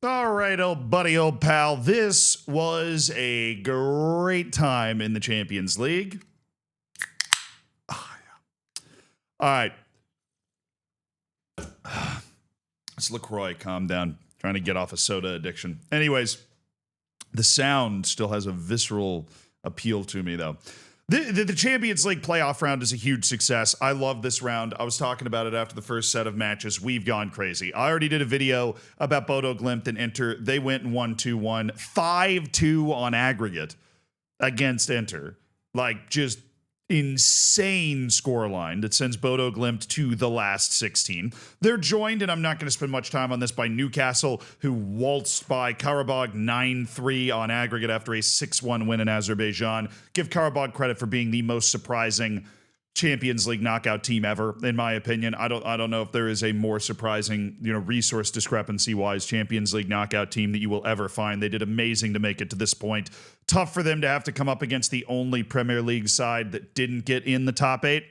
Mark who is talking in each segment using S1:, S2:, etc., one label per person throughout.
S1: All right, old buddy, old pal. This was a great time in the Champions League. All right. It's LaCroix. Calm down. Trying to get off a soda addiction. Anyways, the sound still has a visceral appeal to me, though. The Champions League playoff round is a huge success. I love this round. I was talking about it after the first set of matches. We've gone crazy. I already did a video about Bodto, Glimp, and Inter. They went and won 2-1. 5-2 on aggregate against Inter. Like, just insane scoreline that sends Bodto Glimp to the last 16. They're joined, and I'm not going to spend much time on this, by Newcastle, who waltzed by Karabakh 9-3 on aggregate after a 6-1 win in Azerbaijan. Give Karabakh credit for being the most surprising Champions League knockout team ever, in my opinion. I don't know if there is a more surprising, resource discrepancy wise Champions League knockout team that you will ever find. They did amazing to make it to this point. Tough for them to have to come up against the only Premier League side that didn't get in the top 8.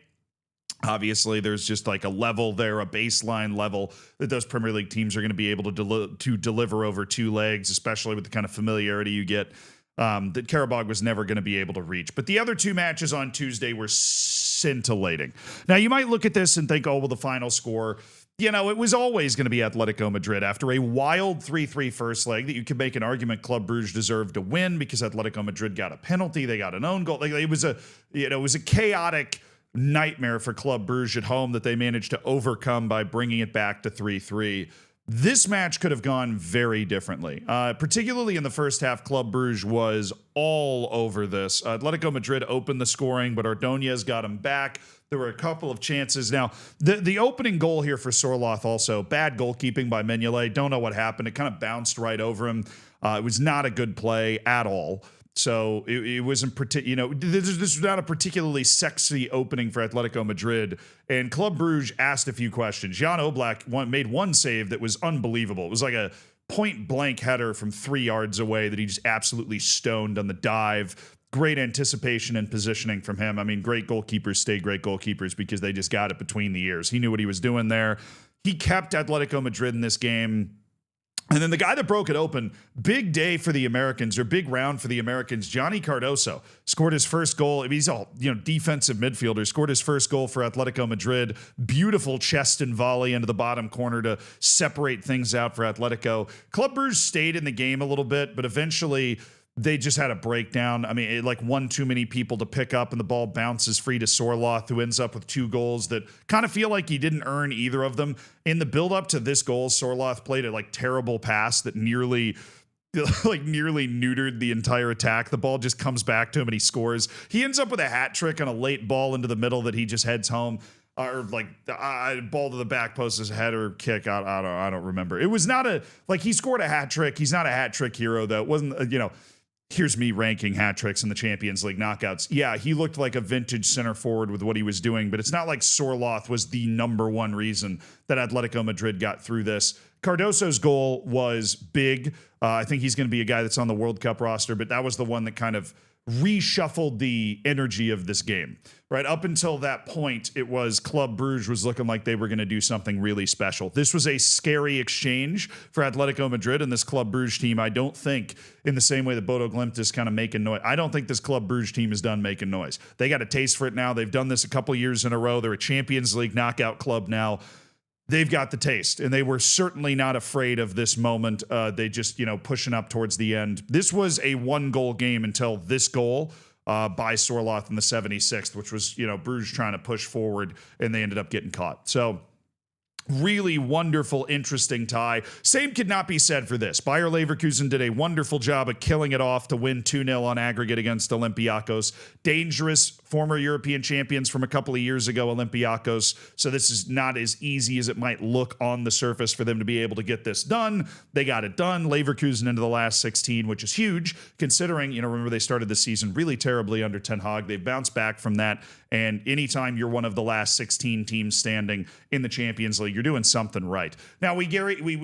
S1: Obviously, there's just like a level there, a baseline level that those Premier League teams are going to be able to deliver over 2 legs, especially with the kind of familiarity you get that Karabakh was never going to be able to reach. But the other 2 matches on Tuesday were scintillating. Now, you might look at this and think, oh, well, the final score, it was always going to be Atletico Madrid after a wild 3-3 first leg that you could make an argument Club Brugge deserved to win because Atletico Madrid got a penalty, they got an own goal. Like, it was a chaotic nightmare for Club Brugge at home that they managed to overcome by bringing it back to 3-3. This match could have gone very differently, particularly in the first half. Club Brugge was all over this. Atletico Madrid opened the scoring, but Ordóñez got him back. There were a couple of chances. Now, the opening goal here for Sorloth also, bad goalkeeping by Mignolet. Don't know what happened. It kind of bounced right over him. It was not a good play at all. So it wasn't, this was not a particularly sexy opening for Atletico Madrid. And Club Brugge asked a few questions. Jan Oblak made one save that was unbelievable. It was like a point blank header from 3 yards away that he just absolutely stoned on the dive. Great anticipation and positioning from him. I mean, great goalkeepers stay great goalkeepers because they just got it between the ears. He knew what he was doing there. He kept Atletico Madrid in this game. And then the guy that broke it open, big day for the Americans, or big round for the Americans, Johnny Cardoso scored his first goal. He's all, defensive midfielder, scored his first goal for Atletico Madrid. Beautiful chest and volley into the bottom corner to separate things out for Atletico. Club Brugge stayed in the game a little bit, but eventually they just had a breakdown. I mean, one too many people to pick up, and the ball bounces free to Sorloth, who ends up with 2 goals that kind of feel like he didn't earn either of them. In the build-up to this goal, Sorloth played a terrible pass that nearly neutered the entire attack. The ball just comes back to him and he scores. He ends up with a hat trick on a late ball into the middle that he just heads home. Or ball to the back post as a header kick. I don't remember. It was not he scored a hat trick. He's not a hat trick hero though. It wasn't, here's me ranking hat tricks in the Champions League knockouts. Yeah, he looked like a vintage center forward with what he was doing, but it's not like Sorloth was the number one reason that Atletico Madrid got through this. Cardoso's goal was big. I think he's going to be a guy that's on the World Cup roster, but that was the one that kind of reshuffled the energy of this game, right? Up until that point, it was Club Brugge was looking like they were going to do something really special. This was a scary exchange for Atletico Madrid and this Club Brugge team. I don't think, in the same way that Bodto Glimp is kind of making noise, I don't think this Club Brugge team is done making noise. They got a taste for it now. They've done this a couple years in a row. They're a Champions League knockout club now. They've got the taste, and they were certainly not afraid of this moment. They just, pushing up towards the end. This was a 1-goal game until this goal by Sorloth in the 76th, which was, Brugge trying to push forward, and they ended up getting caught. So really wonderful, interesting tie. Same could not be said for this. Bayer Leverkusen did a wonderful job of killing it off to win 2-0 on aggregate against Olympiacos. Dangerous former European champions from a couple of years ago, Olympiacos. So this is not as easy as it might look on the surface for them to be able to get this done. They got it done. Leverkusen into the last 16, which is huge considering, remember they started the season really terribly under Ten Hag. They've bounced back from that. And anytime you're one of the last 16 teams standing in the Champions League, you're doing something right. Now, we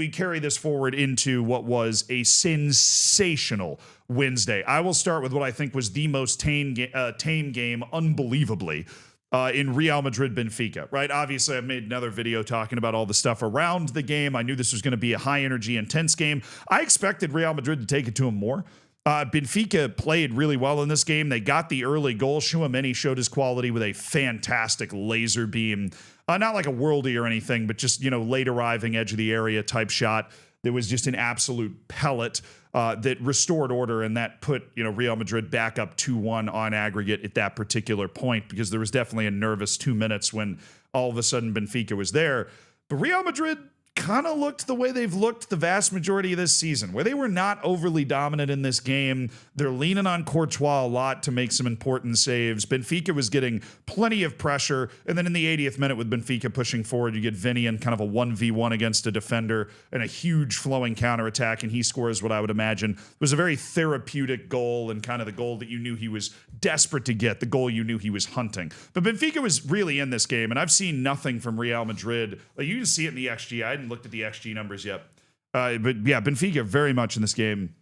S1: carry this forward into what was a sensational Wednesday. I will start with what I think was the most tame game, unbelievably. in Real Madrid Benfica, right? Obviously, I've made another video talking about all the stuff around the game. I knew this was going to be a high energy, intense game. I expected Real Madrid to take it to him more. Benfica played really well in this game. They got the early goal. Tchouaméni showed his quality with a fantastic laser beam. Not like a worldie or anything, but just, late arriving edge of the area type shot. There was just an absolute pellet that restored order, and that put, Real Madrid back up 2-1 on aggregate at that particular point, because there was definitely a nervous 2 minutes when all of a sudden Benfica was there. But Real Madrid kind of looked the way they've looked the vast majority of this season, where they were not overly dominant in this game. They're leaning on Courtois a lot to make some important saves. Benfica was getting plenty of pressure, and then in the 80th minute with Benfica pushing forward, you get Vinny in kind of a 1v1 against a defender and a huge flowing counterattack, and he scores what I would imagine was a very therapeutic goal, and kind of the goal that you knew he was desperate to get, the goal you knew he was hunting. But Benfica was really in this game, and I've seen nothing from Real Madrid. Like, you can see it in the XG. I hadn't looked at the XG numbers yet. But yeah, Benfica very much in this game.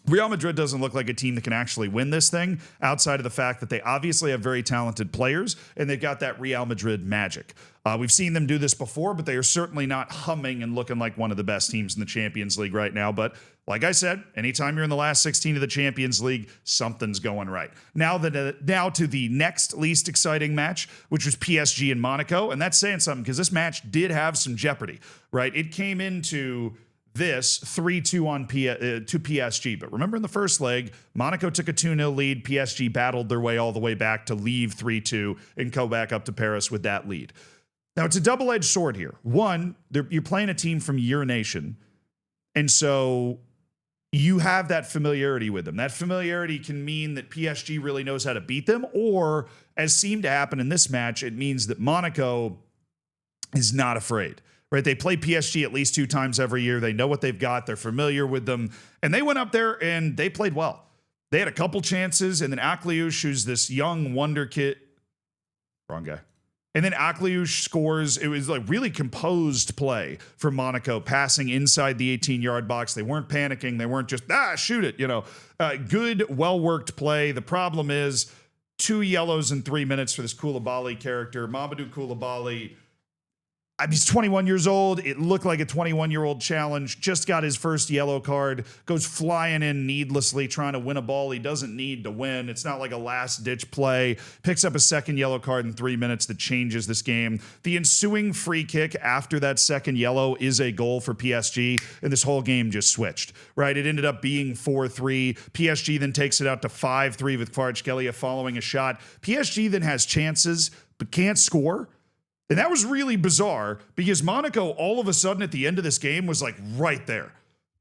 S1: Real Madrid doesn't look like a team that can actually win this thing, outside of the fact that they obviously have very talented players, and they've got that Real Madrid magic. We've seen them do this before, but they are certainly not humming and looking like one of the best teams in the Champions League right now. But like I said, anytime you're in the last 16 of the Champions League, something's going right. Now to the next least exciting match, which was PSG and Monaco. And that's saying something, because this match did have some jeopardy, right? It came into this 3-2 to PSG. But remember, in the first leg, Monaco took a 2-0 lead. PSG battled their way all the way back to leave 3-2 and go back up to Paris with that lead. Now, it's a double-edged sword here. One, you're playing a team from your nation, and so you have that familiarity with them. That familiarity can mean that PSG really knows how to beat them, or, as seemed to happen in this match, it means that Monaco is not afraid. Right? They play PSG at least 2 times every year. They know what they've got. They're familiar with them. And they went up there and they played well. They had a couple chances, and then Akliouche, who's this young wonder kid. Wrong guy. And then Akliouche scores. It was like really composed play from Monaco, passing inside the 18-yard box. They weren't panicking. They weren't just, shoot it, Good, well-worked play. The problem is 2 yellows in 3 minutes for this Koulibaly character. Mamadou Koulibaly, he's 21 years old. It looked like a 21-year-old challenge. Just got his first yellow card. Goes flying in needlessly, trying to win a ball he doesn't need to win. It's not like a last-ditch play. Picks up a second yellow card in 3 minutes that changes this game. The ensuing free kick after that second yellow is a goal for PSG, and this whole game just switched, right? It ended up being 4-3. PSG then takes it out to 5-3 with Kvaratskhelia following a shot. PSG then has chances, but can't score. And that was really bizarre, because Monaco all of a sudden at the end of this game was like right there.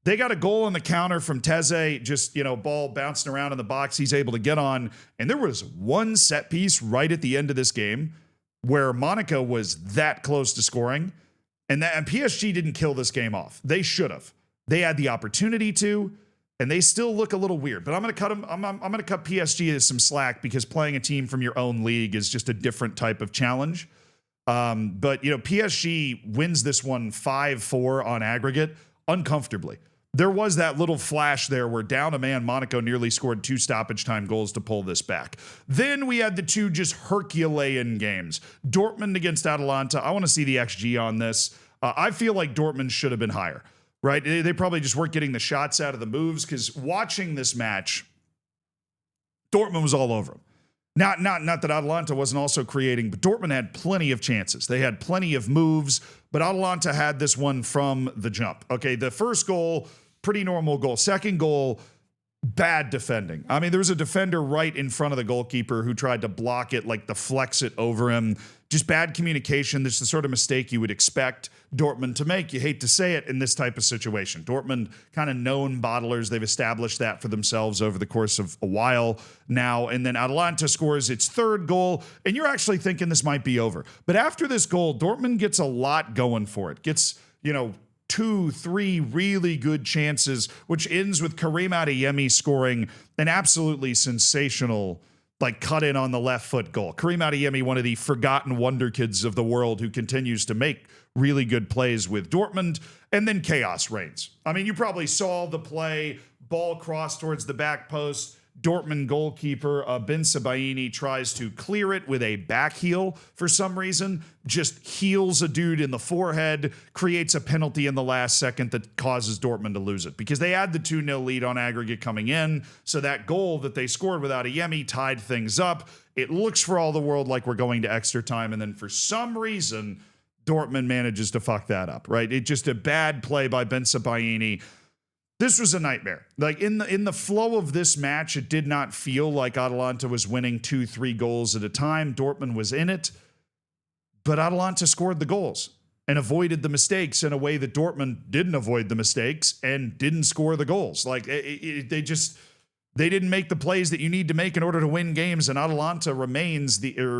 S1: They got a goal on the counter from Teze, just, ball bouncing around in the box he's able to get on. And there was one set piece right at the end of this game where Monaco was that close to scoring. And PSG didn't kill this game off. They should have. They had the opportunity to, and they still look a little weird. But I'm going to cut them. I'm going to cut PSG some slack, because playing a team from your own league is just a different type of challenge. But PSG wins this one 5-4 on aggregate uncomfortably. There was that little flash there where down a man, Monaco nearly scored 2 stoppage time goals to pull this back. Then we had the 2 just Herculean games. Dortmund against Atalanta. I want to see the XG on this. I feel like Dortmund should have been higher, right? They probably just weren't getting the shots out of the moves, because watching this match, Dortmund was all over them. Not that Atalanta wasn't also creating, but Dortmund had plenty of chances. They had plenty of moves, but Atalanta had this one from the jump. Okay, the first goal, pretty normal goal. Second goal, bad defending. I mean, there was a defender right in front of the goalkeeper who tried to block it, like deflects it over him. Just bad communication. This is the sort of mistake you would expect Dortmund to make. You hate to say it in this type of situation. Dortmund, kind of known bottlers. They've established that for themselves over the course of a while now. And then Atalanta scores its 3rd goal, and you're actually thinking this might be over. But after this goal, Dortmund gets a lot going for it. Gets, 2-3 really good chances, which ends with Karim Adeyemi scoring an absolutely sensational cut in on the left foot goal. Karim Adeyemi, one of the forgotten wonder kids of the world, who continues to make really good plays with Dortmund, and then chaos reigns. I mean, you probably saw the play, ball crossed towards the back post, Dortmund goalkeeper Ben Sebaini tries to clear it with a back heel for some reason, just heels a dude in the forehead, creates a penalty in the last second that causes Dortmund to lose it because they had the 2-0 lead on aggregate coming in. So that goal that they scored without Adeyemi tied things up. It looks for all the world like we're going to extra time. And then for some reason, Dortmund manages to fuck that up, right? It's just a bad play by Ben Sebaini. This was a nightmare. Like in the flow of this match, it did not feel like Atalanta was winning 2-3 goals at a time. Dortmund was in it, but Atalanta scored the goals and avoided the mistakes in a way that Dortmund didn't avoid the mistakes and didn't score the goals. Like they didn't make the plays that you need to make in order to win games, and Atalanta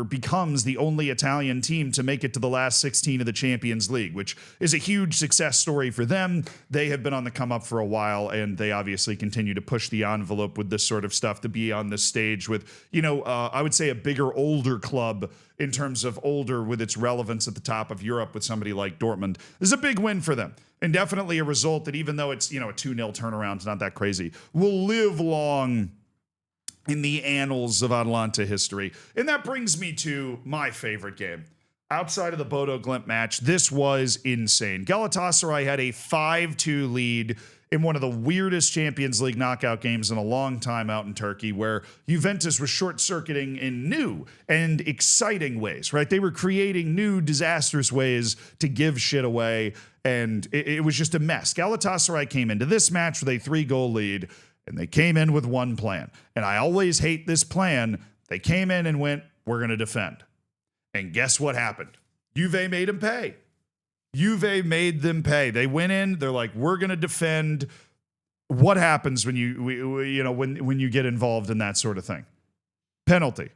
S1: becomes the only Italian team to make it to the last 16 of the Champions League, which is a huge success story for them. They have been on the come up for a while, and they obviously continue to push the envelope with this sort of stuff to be on this stage with, I would say a bigger, older club in terms of older with its relevance at the top of Europe with somebody like Dortmund. This is a big win for them. And definitely a result that even though it's, a 2-0 turnaround, it's not that crazy, will live long in the annals of Atalanta history. And that brings me to my favorite game. Outside of the Bodto Glimp match, this was insane. Galatasaray had a 5-2 lead in one of the weirdest Champions League knockout games in a long time out in Turkey, where Juventus was short-circuiting in new and exciting ways, right? They were creating new disastrous ways to give shit away, and it was just a mess. Galatasaray came into this match with a 3-goal lead, and they came in with one plan. And I always hate this plan. They came in and went, we're going to defend. And guess what happened? Juve made them pay. Juve made them pay. They went in. They're like, we're going to defend. What happens when when you get involved in that sort of thing? Penalty.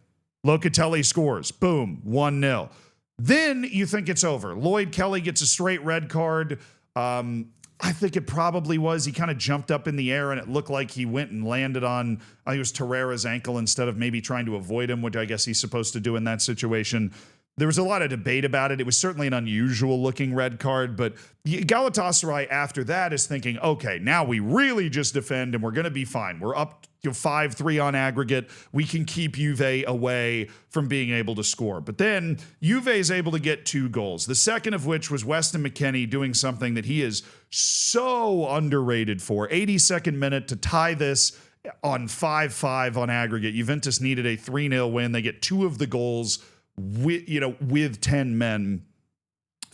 S1: Locatelli scores. Boom. 1-0. Then you think it's over. Lloyd Kelly gets a straight red card. I think it probably was. He kind of jumped up in the air and it looked like he went and landed on, I think it was Torreira's ankle instead of maybe trying to avoid him, which I guess he's supposed to do in that situation. There was a lot of debate about it. It was certainly an unusual looking red card, but Galatasaray after that is thinking, okay, now we really just defend and we're going to be fine. We're up to 5-3 on aggregate. We can keep Juve away from being able to score. But then Juve is able to get 2 goals, the second of which was Weston McKennie doing something that he is so underrated for. 82nd minute to tie this on 5-5 on aggregate. Juventus needed a 3-0 win. They get 2 of the goals with 10 men.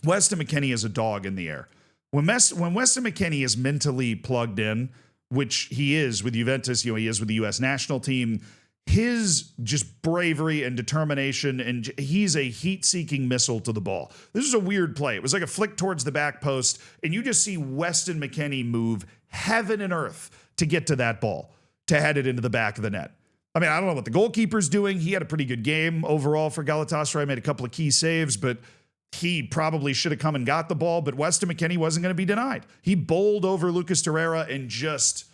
S1: Weston McKennie is a dog in the air. When Weston McKennie is mentally plugged in, which he is with Juventus, he is with the U.S. national team, his just bravery and determination, and he's a heat-seeking missile to the ball. This is a weird play. It was like a flick towards the back post, and you just see Weston McKennie move heaven and earth to get to that ball, to head it into the back of the net. I mean, I don't know what the goalkeeper's doing. He had a pretty good game overall for Galatasaray, made a couple of key saves, but he probably should have come and got the ball, but Weston McKennie wasn't going to be denied. He bowled over Lucas Torreira and just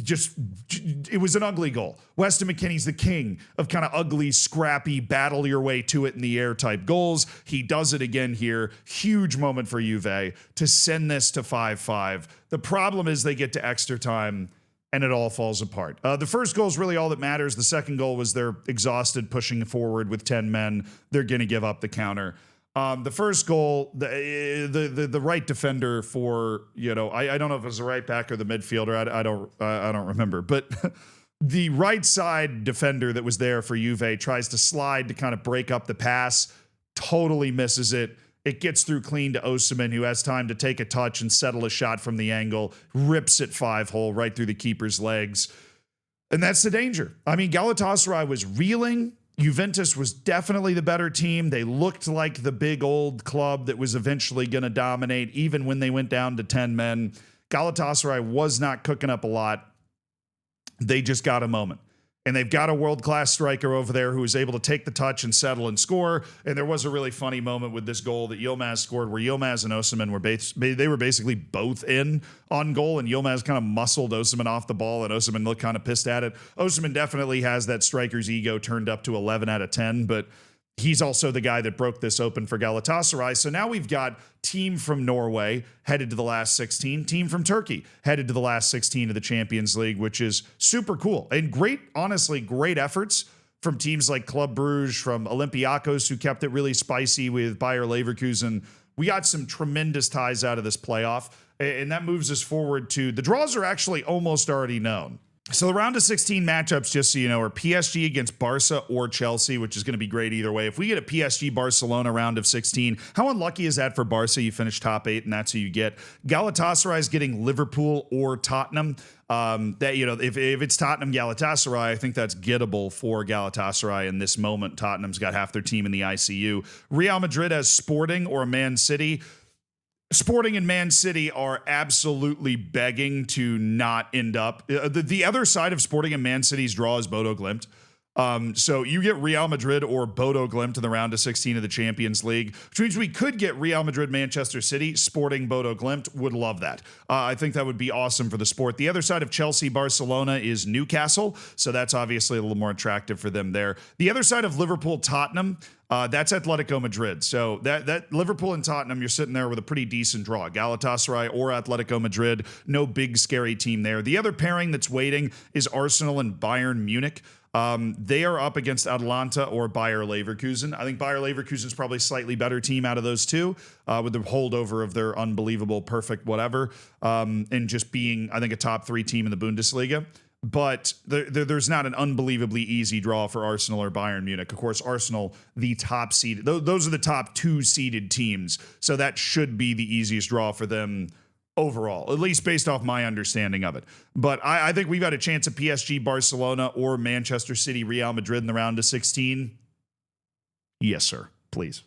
S1: it was an ugly goal. Weston McKennie's the king of kind of ugly, scrappy, battle your way to it in the air type goals. He does it again here. Huge moment for Juve to send this to 5-5. The problem is they get to extra time and it all falls apart. The first goal is really all that matters. The second goal was they're exhausted, pushing forward with 10 men. They're going to give up the counter. The first goal, the right defender for, I don't know if it was the right back or the midfielder. I don't remember. But the right side defender that was there for Juve tries to slide to kind of break up the pass, totally misses it. It gets through clean to Osimhen, who has time to take a touch and settle a shot from the angle, rips it 5-hole right through the keeper's legs. And that's the danger. I mean, Galatasaray was reeling. Juventus was definitely the better team. They looked like the big old club that was eventually going to dominate, even when they went down to 10 men. Galatasaray was not cooking up a lot. They just got a moment. And they've got a world-class striker over there who was able to take the touch and settle and score. And there was a really funny moment with this goal that Yilmaz scored where Yilmaz and Osimhen were basically both in on goal, and Yilmaz kind of muscled Osimhen off the ball, and Osimhen looked kind of pissed at it. Osimhen definitely has that striker's ego turned up to 11 out of 10, but He's also the guy that broke this open for Galatasaray. So now we've got team from Norway headed to the last 16, team from Turkey headed to the last 16 of the Champions League, which is super cool. And great, honestly, great efforts from teams like Club Brugge, from Olympiacos, who kept it really spicy with Bayer Leverkusen. We got some tremendous ties out of this playoff, and that moves us forward to the draws are actually almost already known. So the round of 16 matchups, just so you know, are PSG against Barca or Chelsea, which is going to be great either way. If we get a PSG-Barcelona round of 16, how unlucky is that for Barca? You finish top 8, and that's who you get. Galatasaray is getting Liverpool or Tottenham. That, you know, if it's Tottenham Galatasaray, I think that's gettable for Galatasaray in this moment. Tottenham's got half their team in the ICU. Real Madrid has Sporting or Man City. Sporting and Man City are absolutely begging to not end up. The other side of Sporting and Man City's draw is Bodto Glimp. So you get Real Madrid or Bodto Glimp in the round of 16 of the Champions League, which means we could get Real Madrid, Manchester City, Sporting, Bodto Glimp. Would love that. I think that would be awesome for the sport. The other side of Chelsea, Barcelona is Newcastle. So that's obviously a little more attractive for them there. The other side of Liverpool, Tottenham, that's Atletico Madrid. So that Liverpool and Tottenham, you're sitting there with a pretty decent draw. Galatasaray or Atletico Madrid, no big scary team there. The other pairing that's waiting is Arsenal and Bayern Munich. They are up against Atalanta or Bayer Leverkusen. I think Bayer Leverkusen is probably a slightly better team out of those two, with the holdover of their unbelievable, perfect whatever, and just being, I think, a top 3 team in the Bundesliga. But there's not an unbelievably easy draw for Arsenal or Bayern Munich. Of course, Arsenal, the top seeded. Those are the top 2 seeded teams. So that should be the easiest draw for them overall, at least based off my understanding of it. But I think we've got a chance at PSG, Barcelona, or Manchester City, Real Madrid in the round of 16. Yes, sir. Please.